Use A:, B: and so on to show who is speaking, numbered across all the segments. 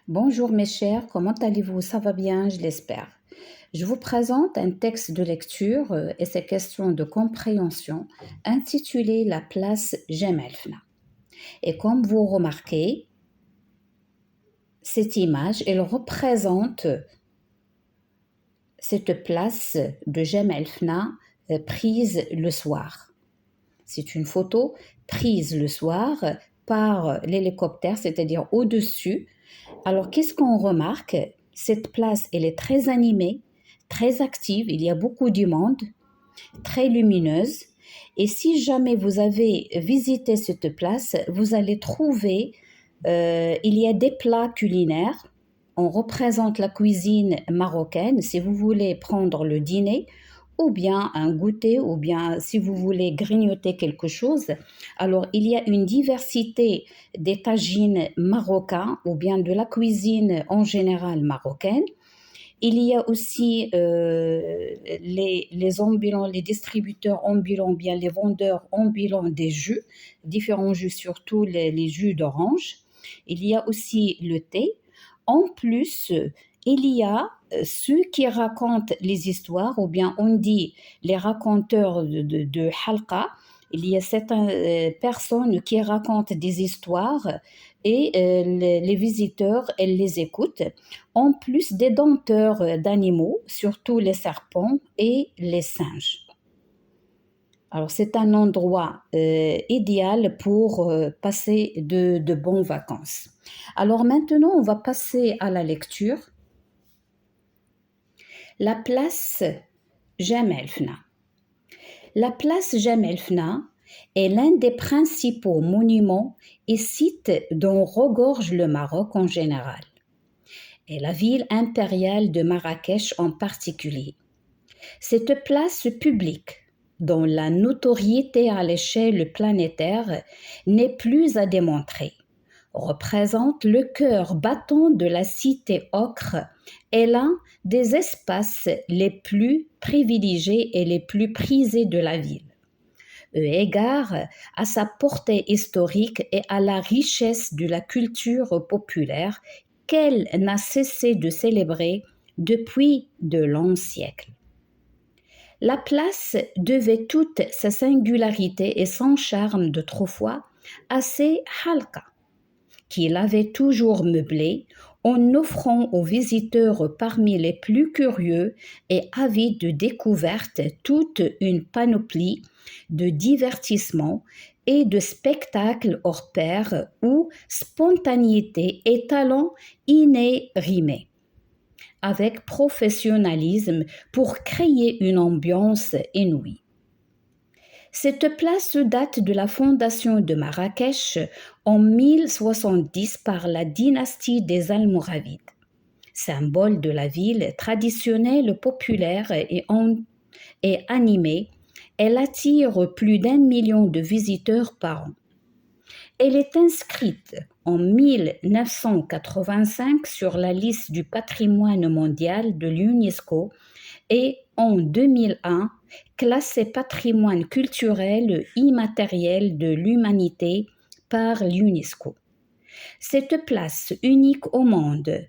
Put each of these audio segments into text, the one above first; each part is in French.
A: Bonjour mes chers, comment allez-vous? Ça va bien, je l'espère. Je vous présente un texte de lecture et ses questions de compréhension intitulé La place Jemaa el-Fna. Et comme vous remarquez, cette image, elle représente cette place de Jemaa el-Fna prise le soir. C'est une photo prise le soir par l'hélicoptère, c'est-à-dire au-dessus. Alors, qu'est-ce qu'on remarque? Cette place, elle est très animée, très active, il y a beaucoup de monde, très lumineuse. Et si jamais vous avez visité cette place, vous allez trouver, il y a des plats culinaires. On représente la cuisine marocaine. Si vous voulez prendre le dîner, ou bien un goûter, ou bien si vous voulez grignoter quelque chose, alors il y a une diversité des tagines marocains, ou bien de la cuisine en général marocaine. Il y a aussi les ambulants, les distributeurs ambulants, bien les vendeurs ambulants des jus, différents jus, surtout les jus d'orange. Il y a aussi le thé. En plus, il y a ceux qui racontent les histoires, ou bien on dit les raconteurs de halqa. Il y a certaines personnes qui racontent des histoires et les visiteurs, elles les écoutent. En plus des dompteurs d'animaux, surtout les serpents et les singes. Alors, c'est un endroit idéal pour passer de bonnes vacances. Alors maintenant, on va passer à la lecture. La place Jemaa el-Fna. La place Jemaa el-Fna est l'un des principaux monuments et sites dont regorge le Maroc en général, et la ville impériale de Marrakech en particulier. Cette place publique, dont la notoriété à l'échelle planétaire n'est plus à démontrer, représente le cœur battant de la cité ocre et l'un des espaces les plus privilégiés et les plus prisés de la ville, eu égard à sa portée historique et à la richesse de la culture populaire qu'elle n'a cessé de célébrer depuis de longs siècles. La place devait toute sa singularité et son charme d'autrefois à ses halqa, qui l'avaient toujours meublée en offrant aux visiteurs parmi les plus curieux et avides de découvertes toute une panoplie de divertissements et de spectacles hors pair où spontanéité et talent inné-rimés, avec professionnalisme pour créer une ambiance inouïe. Cette place date de la fondation de Marrakech en 1070 par la dynastie des Almoravides. Symbole de la ville traditionnelle, populaire et animée, elle attire plus d'1 million de visiteurs par an. Elle est inscrite en 1985 sur la liste du patrimoine mondial de l'UNESCO et en 2001 classée patrimoine culturel immatériel de l'humanité par l'UNESCO. Cette place unique au monde,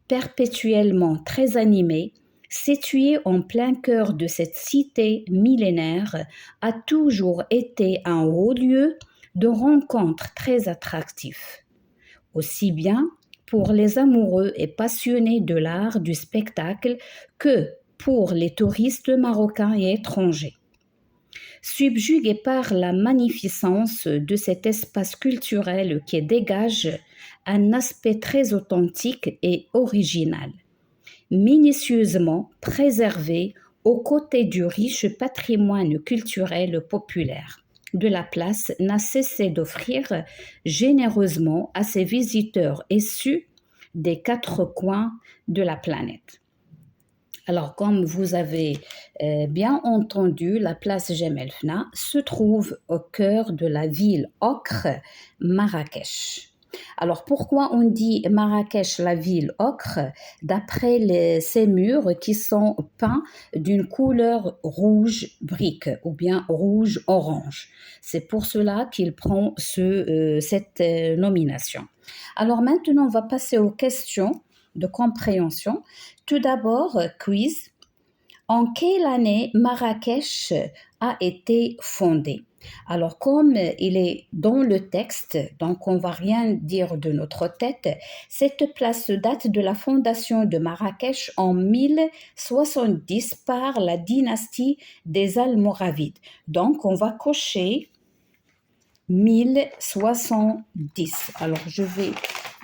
A: perpétuellement très animée, située en plein cœur de cette cité millénaire, a toujours été un haut lieu de rencontres très attractif, aussi bien pour les amoureux et passionnés de l'art du spectacle que pour les touristes marocains et étrangers. Subjugués par la magnificence de cet espace culturel qui dégage un aspect très authentique et original, minutieusement préservé aux côtés du riche patrimoine culturel populaire de la place, n'a cessé d'offrir généreusement à ses visiteurs issus des 4 coins de la planète. Alors, comme vous avez bien entendu, la place Jemaa el-Fna se trouve au cœur de la ville ocre, Marrakech. Alors pourquoi on dit Marrakech la ville ocre d'après ces murs qui sont peints d'une couleur rouge brique ou bien rouge-orange. C'est pour cela qu'il prend cette nomination. Alors maintenant, on va passer aux questions de compréhension. Tout d'abord, quiz. En quelle année Marrakech a été fondée? Alors, comme il est dans le texte, donc on va rien dire de notre tête, cette place date de la fondation de Marrakech en 1070 par la dynastie des Almoravides. Donc, on va cocher 1070. Alors,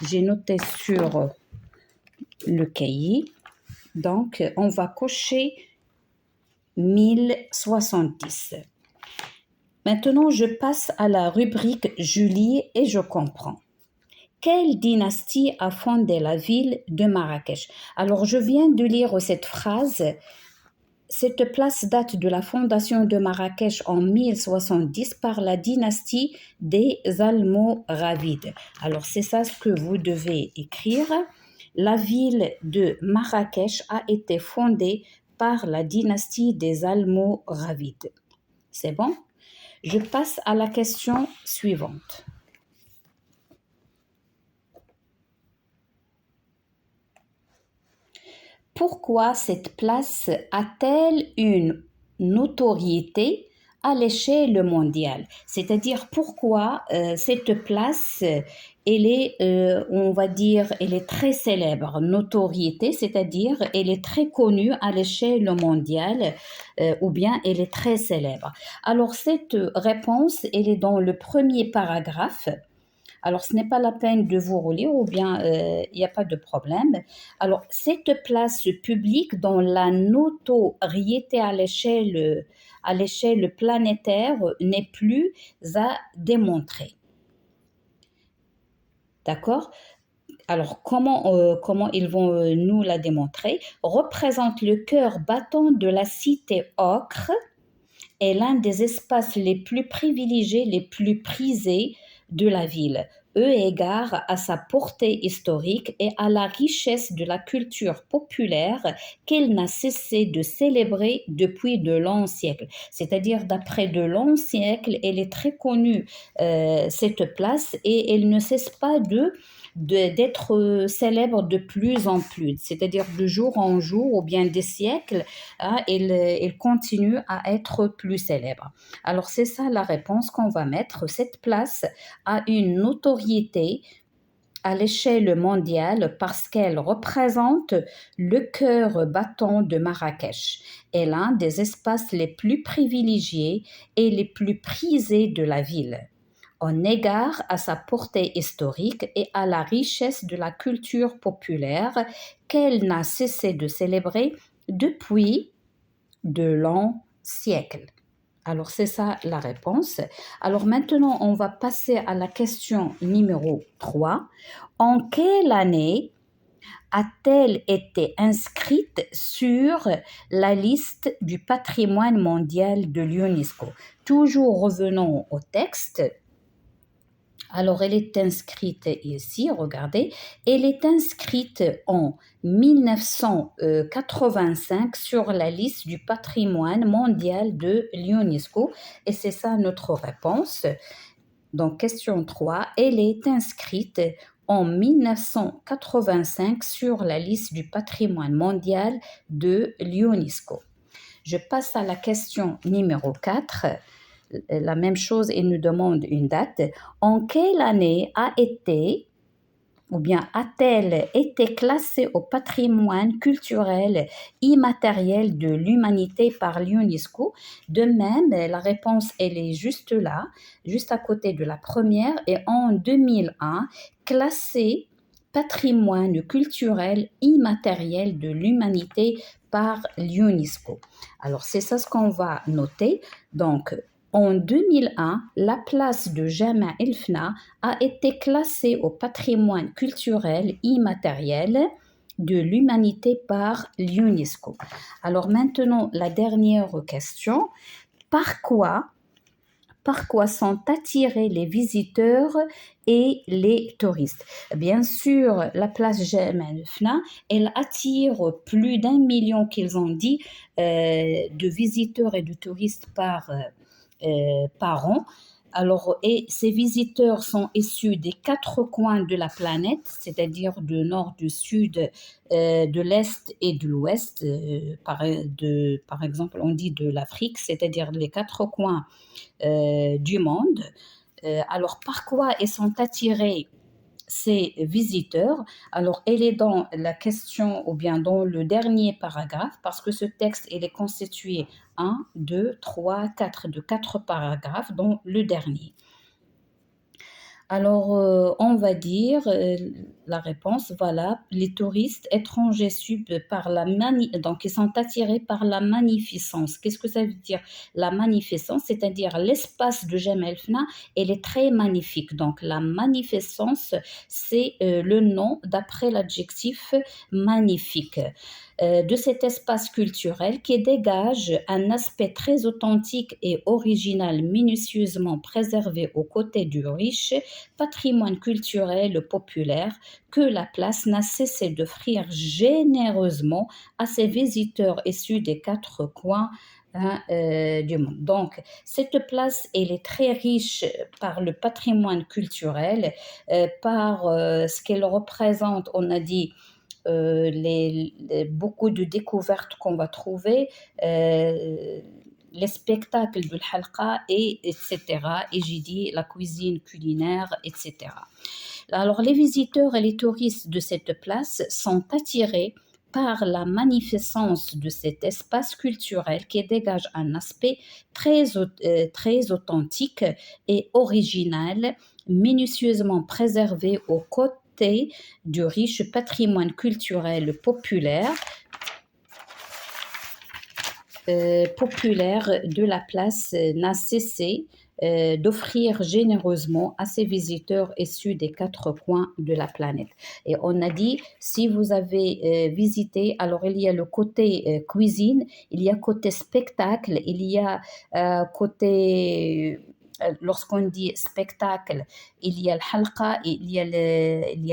A: j'ai noté sur le cahier. Donc, on va cocher 1070. Maintenant, je passe à la rubrique Julie et je comprends. Quelle dynastie a fondé la ville de Marrakech? Alors, je viens de lire cette phrase. Cette place date de la fondation de Marrakech en 1070 par la dynastie des Almoravides. Alors, c'est ça ce que vous devez écrire. La ville de Marrakech a été fondée par la dynastie des Almoravides. C'est bon? Je passe à la question suivante. Pourquoi cette place a-t-elle une notoriété à l'échelle mondiale? C'est-à-dire pourquoi cette place, elle est, on va dire, elle est très célèbre. Notoriété, c'est-à-dire elle est très connue à l'échelle mondiale ou bien elle est très célèbre. Alors cette réponse, elle est dans le premier paragraphe. Alors, ce n'est pas la peine de vous relire ou bien il n'y a pas de problème. Alors, cette place publique dont la notoriété à l'échelle planétaire n'est plus à démontrer. D'accord? Alors, comment ils vont nous la démontrer? Représente le cœur battant de la cité ocre est l'un des espaces les plus privilégiés, les plus prisés de la ville, eu égard à sa portée historique et à la richesse de la culture populaire qu'elle n'a cessé de célébrer depuis de longs siècles. C'est-à-dire, d'après de longs siècles, elle est très connue, cette place, et elle ne cesse pas d'être célèbre de plus en plus, c'est-à-dire de jour en jour ou bien des siècles, hein, elle continue à être plus célèbre. Alors c'est ça la réponse qu'on va mettre. Cette place a une notoriété à l'échelle mondiale parce qu'elle représente le cœur battant de Marrakech et l'un des espaces les plus privilégiés et les plus prisés de la ville, en égard à sa portée historique et à la richesse de la culture populaire qu'elle n'a cessé de célébrer depuis de longs siècles. Alors, c'est ça la réponse. Alors, maintenant, on va passer à la question numéro 3. En quelle année a-t-elle été inscrite sur la liste du patrimoine mondial de l'UNESCO? Toujours revenons au texte. Alors, elle est inscrite ici, regardez, elle est inscrite en 1985 sur la liste du patrimoine mondial de l'UNESCO et c'est ça notre réponse. Donc, question 3, elle est inscrite en 1985 sur la liste du patrimoine mondial de l'UNESCO. Je passe à la question numéro 4. La même chose, il nous demande une date. En quelle année a-t-elle été classée au patrimoine culturel immatériel de l'humanité par l'UNESCO? De même, la réponse, elle est juste là, juste à côté de la première, et en 2001, classée patrimoine culturel immatériel de l'humanité par l'UNESCO. Alors, c'est ça ce qu'on va noter. Donc, en 2001, la place de Jemaa el-Fna a été classée au patrimoine culturel immatériel de l'humanité par l'UNESCO. Alors maintenant, la dernière question. Par quoi par quoi sont attirés les visiteurs et les touristes. Bien sûr, la place Jemaa el-Fna, elle attire plus d'1 million, qu'ils ont dit, de visiteurs et de touristes par an. Alors, et ces visiteurs sont issus des 4 coins de la planète, c'est-à-dire du nord, du sud, de l'est et de l'ouest. Par exemple, on dit de l'Afrique, c'est-à-dire les 4 coins du monde. Alors, par quoi ils sont attirés ces visiteurs? Alors, elle est dans la question ou bien dans le dernier paragraphe, parce que ce texte, il est constitué 1, 2, 3, 4 de 4 paragraphes, dont le dernier. Alors, on va dire la réponse, voilà, les touristes étrangers donc ils sont attirés par la magnificence. Qu'est-ce que ça veut dire la magnificence? C'est-à-dire l'espace de Jemaa el-Fna, elle est très magnifique. Donc, la magnificence, c'est le nom d'après l'adjectif magnifique. De cet espace culturel qui dégage un aspect très authentique et original, minutieusement préservé aux côtés du riche patrimoine culturel populaire que la place n'a cessé d'offrir généreusement à ses visiteurs issus des 4 coins du monde. Donc, cette place, elle est très riche par le patrimoine culturel, par ce qu'elle représente, on a dit, beaucoup de découvertes qu'on va trouver, les spectacles de l'halqa, etc. Et j'ai dit la cuisine culinaire, etc. Alors, les visiteurs et les touristes de cette place sont attirés par la magnificence de cet espace culturel qui dégage un aspect très authentique et original, minutieusement préservé aux côtés du riche patrimoine culturel populaire de la place n'a cessé d'offrir généreusement à ses visiteurs issus des 4 coins de la planète. Et on a dit, si vous avez visité, alors il y a le côté cuisine, il y a côté spectacle, il y a côté... Lorsqu'on dit spectacle, il y a le halqa, il y a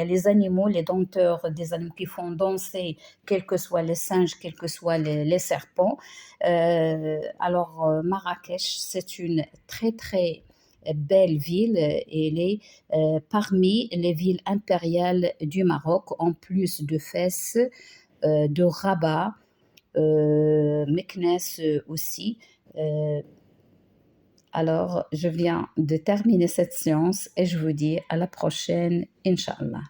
A: les animaux, les dompteurs des animaux qui font danser, quels que soient les singes, quels que soient les serpents. Alors, Marrakech, c'est une très très belle ville. Elle est parmi les villes impériales du Maroc, en plus de Fès, de Rabat, Meknès aussi. Alors, je viens de terminer cette séance et je vous dis à la prochaine, Inch'Allah.